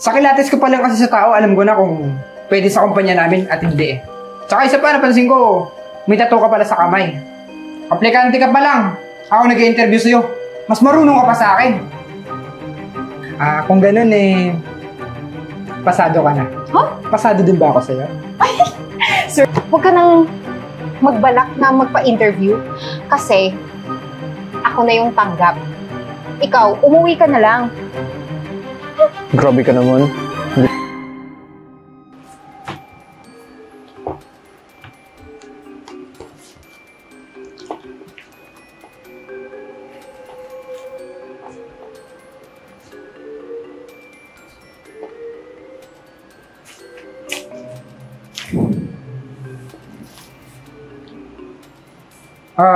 Sa kilates ko pa lang kasi sa tao, alam ko na kung pwede sa kumpanya namin at hindi eh. Tsaka isa pa, napansin ko, may tattoo ka pala sa kamay. Aplikante ka pa lang. Ako nag-i-interview sa'yo. Mas marunong ka pa sa akin. Kung ganun eh, pasado ka na. Huh? Pasado din ba ako sa'yo? Ay, sir, huwag ka nang magbalak na magpa-interview kasi ako na yung tanggap. Ikaw, umuwi ka na lang. Grabe ka naman.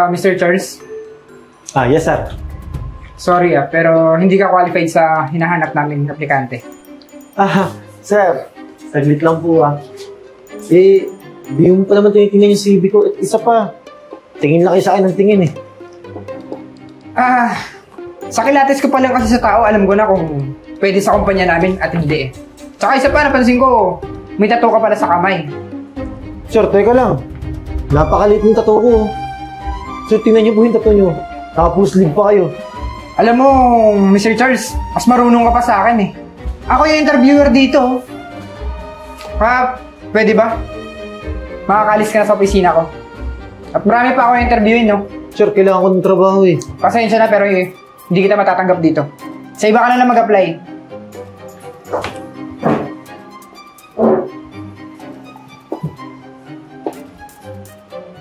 Mr. Charles? Yes sir. Sorry pero hindi ka qualified sa hinahanap namin aplikante. Sir, saglit lang po di mo pa naman tinitingnan yung CV ko. At isa pa, tingin lang kayo sa akin ng tingin eh. Sa kilates ko pa lang kasi sa tao, alam ko na kung pwede sa kumpanya namin at hindi eh. Tsaka isa pa, napansin ko, may tattoo ka pala sa kamay. Sir, teka lang. Napakalit ng tattoo ko. Sir, tingnan niyo po yung tattoo niyo. Tapos sleeve pa kayo. Alam mo, Mr. Charles, mas marunong ka pa sa akin eh. Ako yung interviewer dito. Pwede ba? Makakalis ka na sa opisina ko. At marami pa ako yung interviewin, no? Sir, kailangan ko ng trabaho eh. Pasensya na pero hindi kita matatanggap dito. Sa iba ka na lang mag-apply.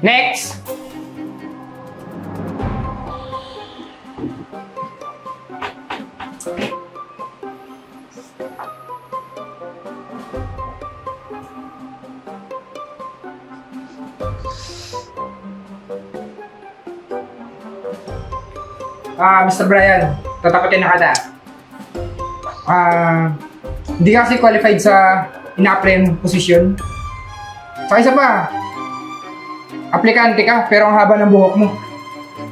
Next! Mr. Brian, tatapatin na kada. Hindi ka kasi qualified sa ina-apply posisyon. Saka isa pa, aplikante ka pero ang haba ng buhok mo.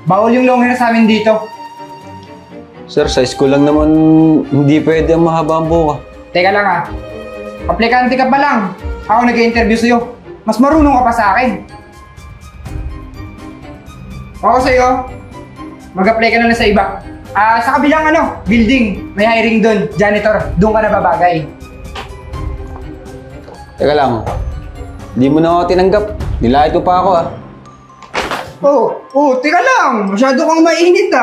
Bawal yung long hair sa amin dito. Sir, size ko lang naman, hindi pwede ang mahaba ang buhok. Teka lang aplikante ka pa lang. Ako nag-i-interview sa'yo. Mas marunong ka pa sa akin. Ako sa'yo, mag-apply ka na lang sa iba. Sa kabilang building, may hiring doon, janitor. Doon ka na babagay. Teka lang, hindi mo na ako tinanggap. Nilait mo pa ako Teka lang. Masyado kang mainit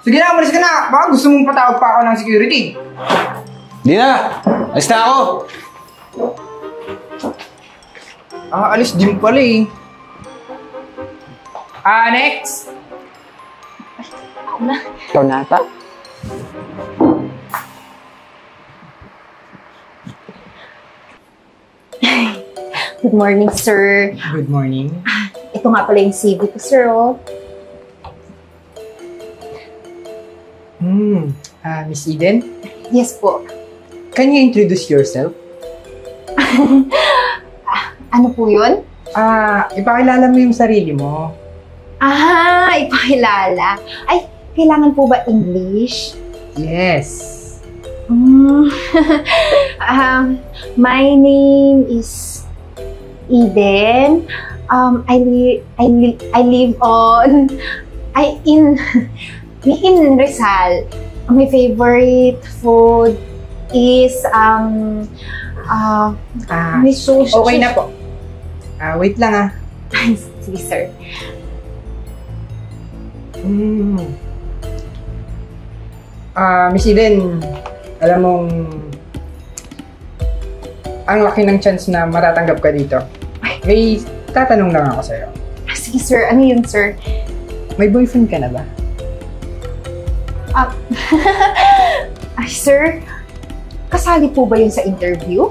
Sige na, umalis ka na. Baka gusto mong patawag pa ako ng security. Di na! Alis na ako! Alis din pala eh. Next! Ako na. Ikaw na ata? Good morning, sir. Good morning. Ito nga pala yung CV ko, sir, Miss Eden? Yes po. Can you introduce yourself? Ano po yun? Ipakilala mo yung sarili mo. Ipakilala. Ay, kailangan po ba English? Yes. My name is Eden. I live in Rizal. My favorite food is Okay na po. Wait lang Sige, sir. Miss Eden, alam mong ang laki ng chance na matatanggap ka dito. May tatanong lang ako sa'yo. Sige, sir. Ano yun, sir? May boyfriend ka na ba? Ay, sir. Kasali po ba yun sa interview?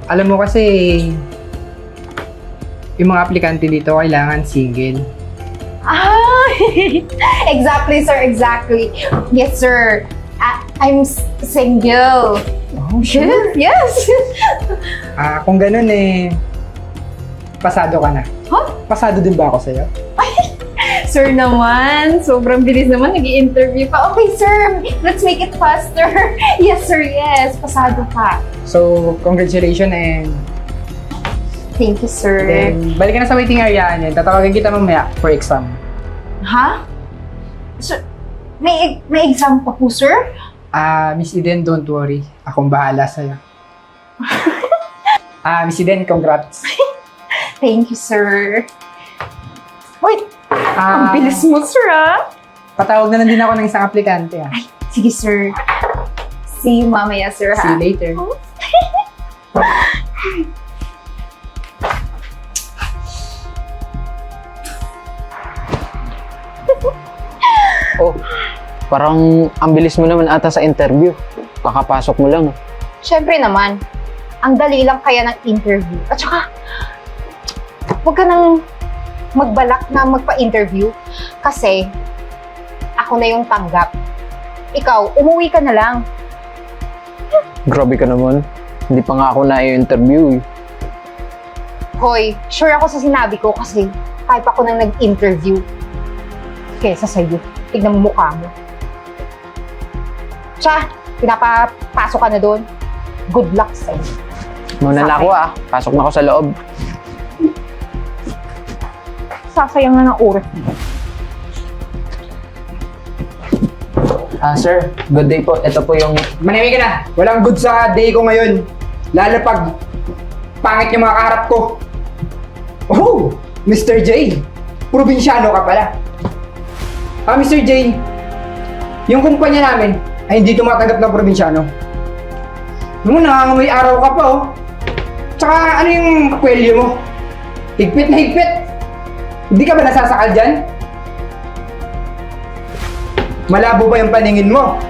Alam mo kasi, yung mga aplikante dito kailangan single. Exactly, sir. Exactly. Yes, sir. I'm single. Oh, sure? Yes. Kung ganun pasado ka na. Huh? Pasado din ba ako sa'yo? Ay, Sir naman, sobrang bilis naman nag-i-interview pa. Okay, sir, let's make it faster. Yes, sir, yes. Pasado ka. So, congratulations and Thank you, sir. then balik ka na sa waiting area niya. Tatawagan kita mamaya for exam. Ha? Sir, may exam pa po, sir? Miss Eden, don't worry. Akong bahala sa'yo. Miss Eden, congrats. Thank you, sir. Wait, ang bilis mo, sir, ah. Patawag na lang din ako ng isang aplikante. Ay, sige, sir. See you mamaya, sir, See ha? you later. Oh, parang ang bilis mo naman ata sa interview. Kakapasok mo lang. Siyempre naman, ang dali lang kaya ng interview. At saka, huwag ka nang magbalak na magpa-interview kasi ako na yung tanggap. Ikaw, umuwi ka na lang. Grabe ka naman. Hindi pa nga ako na-interview eh. Hoy, sure ako sa sinabi ko kasi type ako nang nag-interview. Kesa sa'yo, tignan mo mukha mo. Siya, pinapapasok ka na doon. Good luck sa'yo. Muna na ako ah. Pasok na ako sa loob. Sasayang na ng oras. Sir, good day po. Ito po yung... Manimik ka na. Walang good sa day ko ngayon. Lalo pag pangit yung mga kaharap ko. Oh, Mr. J. Probinsyano ka pala. Mr. J, yung kumpanya namin ay hindi tumatanggap ng probinsyano. Nung nangangamoy araw ka pa, oh. Tsaka ano yung kwelyo mo? Higpit na higpit. Hindi ka ba nasasakal dyan? Malabo ba yung paningin mo?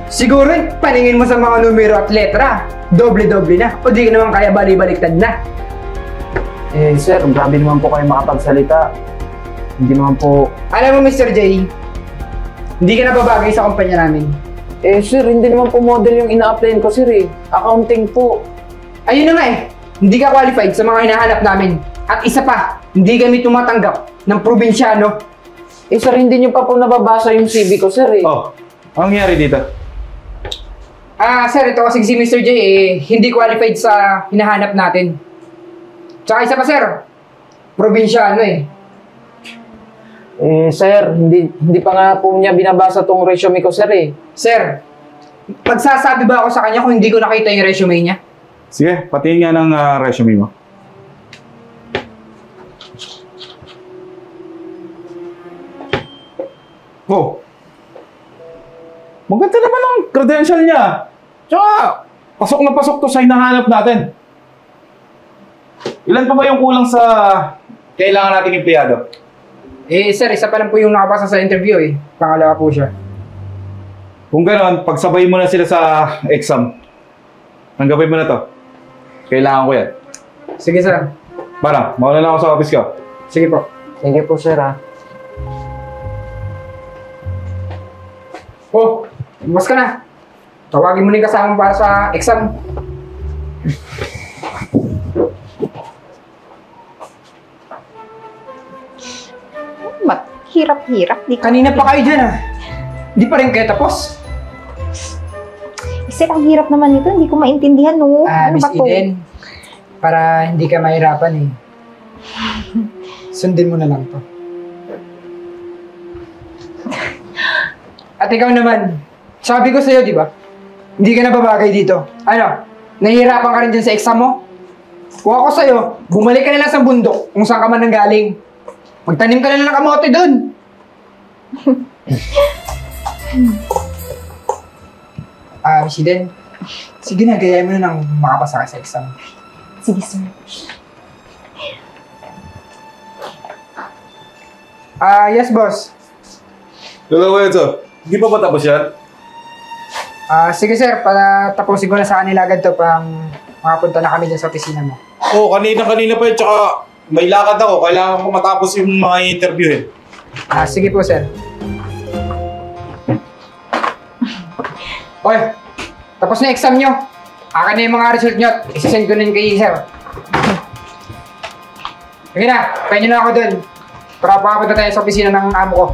Siguro yung paningin mo sa mga numero at letra, doble-doble na. O di ka naman kaya bali-baliktad na. Eh, sir, grabe naman po kayo makapagsalita. Hindi naman po... Alam mo, Mr. J, hindi ka na babagay sa kumpanya namin. Eh, sir, hindi naman po model yung ina-applyan ko, sir eh. Accounting po. Ayun na nga eh, hindi ka qualified sa mga hinahanap namin. At isa pa, hindi kami tumatanggap ng probinsyano. Eh, sir, hindi niyo pa po nababasa yung CV ko, sir eh. Oh, anong nangyari dito? Sir, ito kasi si Mr. J hindi qualified sa hinahanap natin. Tsaka isa pa, sir, probinsyano eh. Eh, sir, hindi pa nga po niya binabasa tong resume ko, sir eh. Sir, magsasabi ba ako sa kanya kung hindi ko nakita yung resume niya? Sige, patingin nga ng resume mo. Oh, maganda naman ang credential niya. Tsaka, pasok na pasok to sa hinahanap natin. Ilan pa ba yung kulang sa kailangan nating empleyado? Sir, isa pa lang po yung nakapasa sa interview eh. Pangalawa po siya. Kung gano'n, pagsabay mo na sila sa exam. Tanggapin mo na to. Kailangan ko yan. Sige, sir. Para, mauna na ako sa office ko. Sige po. Sige po, sir ah. Oh, bumas ka na. Tawagin mo na yung kasama para sa exam. Hirap-hirap. Kanina pa kayo dyan ah. Di pa rin kayo tapos. Sir, ang hirap naman nito. Hindi ko maintindihan, no? Ano Miss ba to? Eden, para hindi ka mahirapan eh. Sundin mo na lang to. At ikaw naman, sabi ko sa'yo, di ba? Hindi ka na babagay dito. Ano? Nahihirapan ka rin dyan sa exam mo? Kung ako sa'yo, bumalik ka na lang sa bundok kung saan ka man nanggaling. Magtanim ka na lang ng kamote dun. Miss Eden, sige na, gayahin mo na nang makapasa ka sa exam. Sige, sir. Yes, boss. Dalawa yun, sir. Hindi pa ba tapos yan? Sige sir, para tapusin ko na sa kanila agad to pang makapunta na kami dyan sa opisina mo. Oo, kanina pa yun. Tsaka may lakad ako. Kailangan ko matapos yung mga interview eh. Sige po sir. Oy, tapos na exam nyo. Akin na yung mga result nyo at isasend ko na yun kay sir. Sige na, kaya nyo na ako dun. Para pakapunta tayo sa opisina ng amo ko.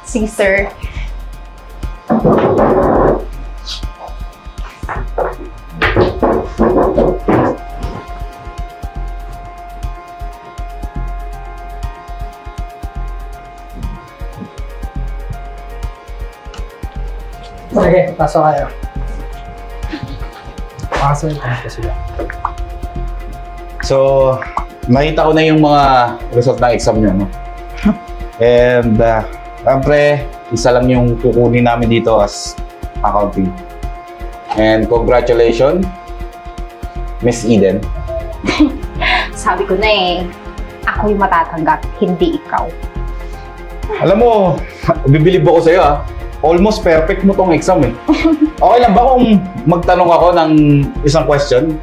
Sige, sir. Sige, pasok kayo. Pasok kayo sila. So, nakita ko na yung mga result ng exam nyo, no? And, siyempre, isa lang yung kukunin namin dito as accounting. And congratulations, Miss Eden. Sabi ko na eh, ako yung matatanggap, hindi ikaw. Alam mo, bibilib ako sa'yo Almost perfect mo tong exam eh. Okay lang ba kung magtanong ako ng isang question?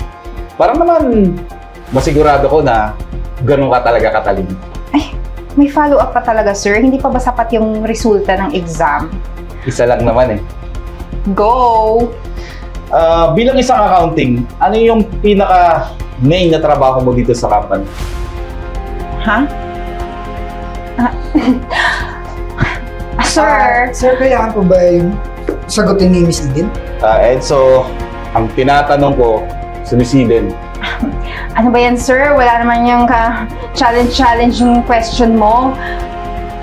Parang naman, masigurado ko na ganun ka talaga katalino. May follow-up pa talaga, sir. Hindi pa ba sapat yung resulta ng exam? Isa lang naman eh. Go! Bilang isang accounting, ano yung pinaka-main na trabaho mo dito sa company? Ha? Sir! Sir, kailangan po ba yung sagutin ni Miss Eden? And so, ang tinatanong ko sa Miss Eden, Ano ba yan, sir? Wala naman yung challenge yung question mo.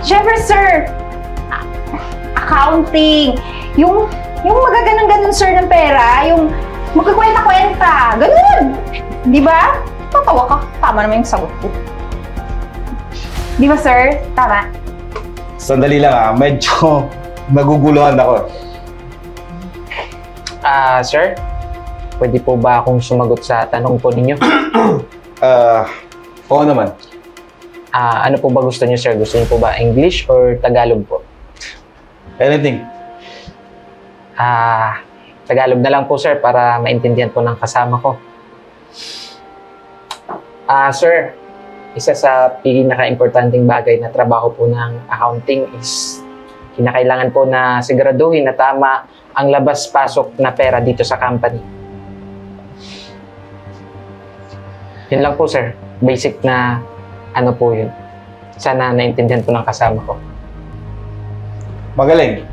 Siyempre, sir, accounting. Yung magaganon-ganon, sir, ng pera. Yung magkakwenta-kwenta. Ganun! Di ba? Tatawa ka. Tama naman yung sagot ko. Di ba, sir? Tama. sandali lang medyo naguguluhan ako. Sir, pwede po ba akong sumagot sa tanong po ninyo? Oo naman. Ano po ba gusto niyo, sir? Gusto niyo po ba English or Tagalog po? Anything. Tagalog na lang po, sir, para maintindihan po ng kasama ko. Sir, isa sa pinaka-importanting bagay na trabaho po ng accounting is kinakailangan po na siguraduhin na tama ang labas-pasok na pera dito sa company. Yun lang po, sir. Basic na ano po yun. Sana naintindihan po ng kasama ko. Magaling.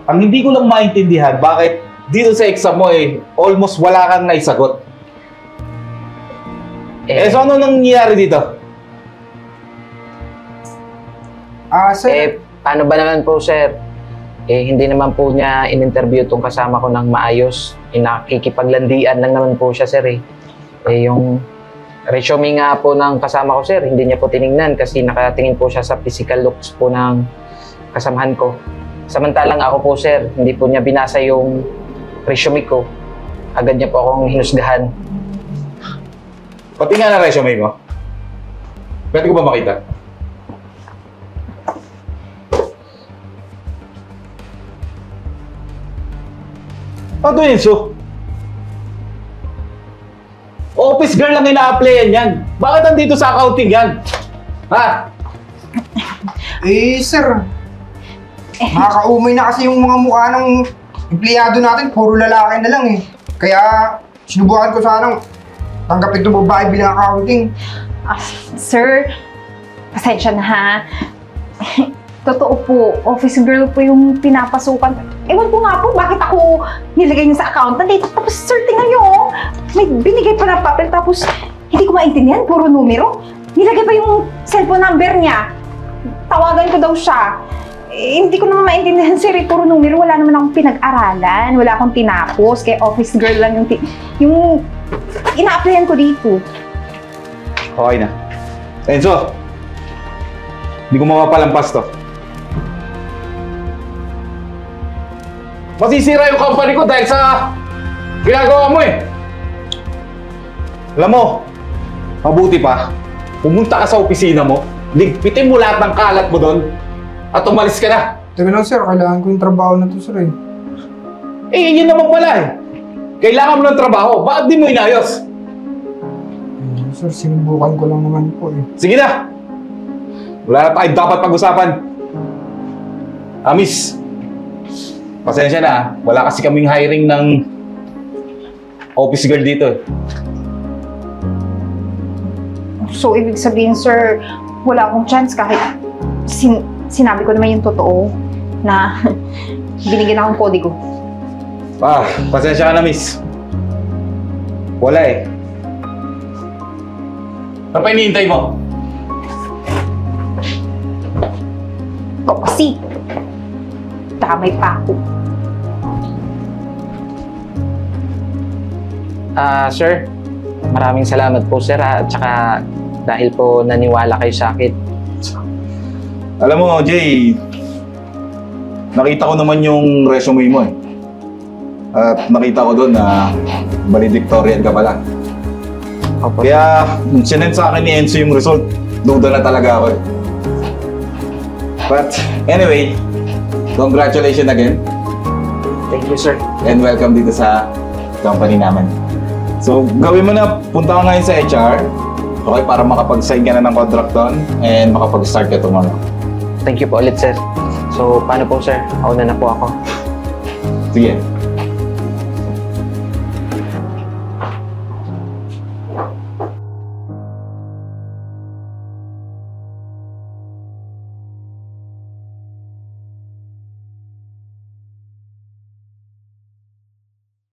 Ang hindi ko lang maintindihan, bakit dito sa exam mo almost wala kang naisagot. So ano nangyayari dito? Sir. Paano ba naman po, sir? Hindi naman po niya in-interview tong kasama ko ng maayos. Nakikipaglandian lang naman po siya, sir. Yung resume nga po ng kasama ko, sir, hindi niya po tiningnan kasi nakatingin po siya sa physical looks po ng kasamahan ko. Samantalang ako po, sir, hindi po niya binasa yung resume ko. Agad niya po akong hinusgahan. Pati nga na resume mo. Pwede ko ba makita? Ano yun, so? Office girl lang ina-applyan yan. Bakit nandito sa accounting yan? Ha? Sir. Nakakaumay na kasi yung mga mukha ng empleyado natin. Puro lalaki na lang Kaya, sinubukan ko sanang tanggapin itong babae bilang accounting. Sir, pasensya na ha. Totoo po, office girl po yung pinapasukan. Ewan ko nga po, bakit ako nilagay niyo sa accountant Tapos, sir, tingnan niyo may binigay pa na papel tapos hindi ko maintindihan, puro numero. Nilagay pa yung cellphone number niya. Tawagan ko daw siya. Hindi ko naman maintindihan, sir, puro numero. Wala naman akong pinag-aralan, wala akong tinapos. Kaya office girl lang yung ina-applyan ko dito. Okay na. Enzo, hindi ko mapapalampas to. Masisira yung company ko dahil sa ginagawa mo Alam mo, mabuti pa, pumunta ka sa opisina mo, ligpitin mo lahat ng kalat mo doon, at umalis ka na. Teka lang, sir, kailangan ko yung trabaho na to, sir Yun naman pala Kailangan mo ng trabaho, bakit di mo inayos? Sir, sinubukan ko lang naman po Sige na! Wala na tayo dapat pag-usapan. Miss, pasensya na wala kasi kaming hiring ng office girl dito So, ibig sabihin, sir, wala akong chance kahit sinabi ko naman yung totoo na binigyan akong kodigo. Pasensya ka na, miss. Wala eh. Ano pa hinihintay mo? Ito kasi, damay pa ako. Sir, maraming salamat po sir at saka dahil po naniwala kayo sa akin. Alam mo, Jay, nakita ko naman yung resume mo eh. At nakita ko doon na valedictorian ka pala. Opo. Kaya, sinend sa akin ni Enzo yung result. Duda na talaga ako eh. But, anyway, congratulations again. Thank you sir. And welcome dito sa company namin. So, gawin mo na, punta ka ngayon sa HR, okay, para makapag-sign ka na ng contract doon and makapag-start ka tomorrow. Thank you po ulit sir. So paano po sir? Auna na po ako. Sige.